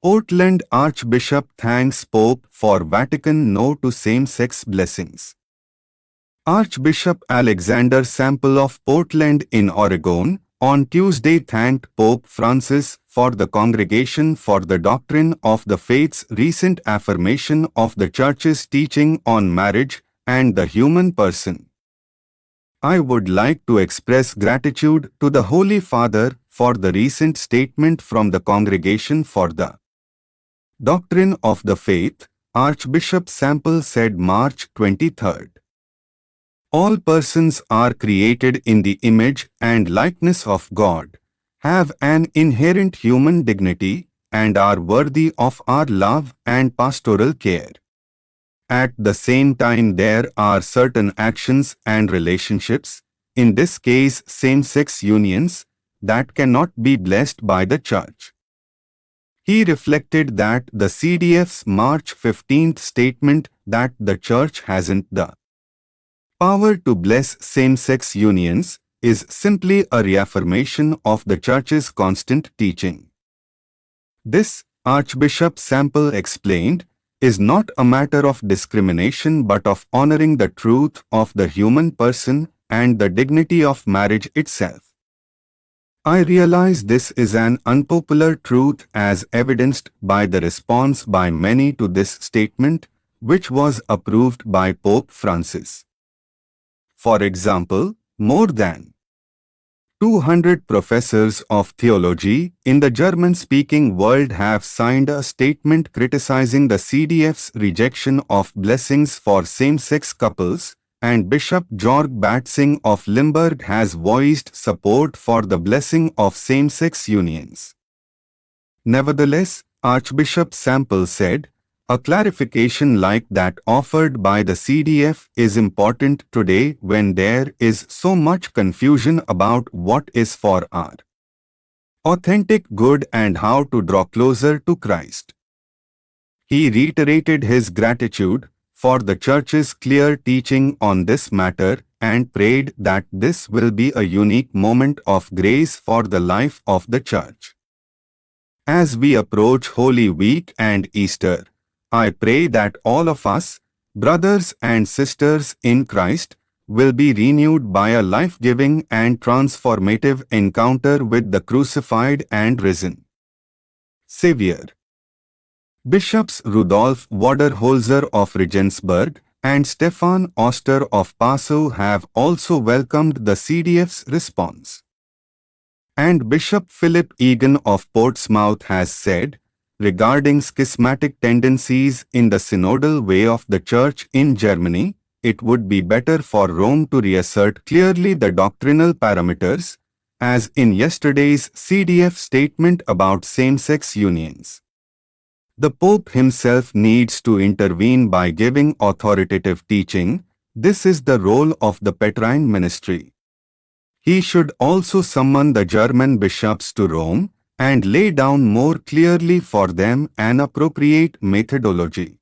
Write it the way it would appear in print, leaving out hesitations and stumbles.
Portland Archbishop thanks Pope for Vatican no to same-sex blessings. Archbishop Alexander Sample of Portland in Oregon on Tuesday thanked Pope Francis for the Congregation for the Doctrine of the Faith's recent affirmation of the Church's teaching on marriage and the human person. I would like to express gratitude to the Holy Father for the recent statement from the Congregation for the Doctrine of the Faith, Archbishop Sample said March 23. All persons are created in the image and likeness of God, have an inherent human dignity, and are worthy of our love and pastoral care. At the same time, there are certain actions and relationships, in this case same-sex unions, that cannot be blessed by the Church. He reflected that the CDF's March 15 statement that the Church hasn't the power to bless same-sex unions is simply a reaffirmation of the Church's constant teaching. This, Archbishop Sample explained, is not a matter of discrimination but of honoring the truth of the human person and the dignity of marriage itself. I realize this is an unpopular truth as evidenced by the response by many to this statement, which was approved by Pope Francis. For example, more than 200 professors of theology in the German-speaking world have signed a statement criticizing the CDF's rejection of blessings for same-sex couples, and Bishop Georg Batzing of Limburg has voiced support for the blessing of same-sex unions. Nevertheless, Archbishop Sample said, a clarification like that offered by the CDF is important today when there is so much confusion about what is for our authentic good and how to draw closer to Christ. He reiterated his gratitude for the Church's clear teaching on this matter and prayed that this will be a unique moment of grace for the life of the Church. As we approach Holy Week and Easter, I pray that all of us, brothers and sisters in Christ, will be renewed by a life-giving and transformative encounter with the crucified and risen Savior. Bishops Rudolf Waderholzer of Regensburg and Stefan Oster of Passau have also welcomed the CDF's response. And Bishop Philip Egan of Portsmouth has said, regarding schismatic tendencies in the synodal way of the Church in Germany, it would be better for Rome to reassert clearly the doctrinal parameters, as in yesterday's CDF statement about same-sex unions. The Pope himself needs to intervene by giving authoritative teaching. This is the role of the Petrine ministry. He should also summon the German bishops to Rome and lay down more clearly for them an appropriate methodology.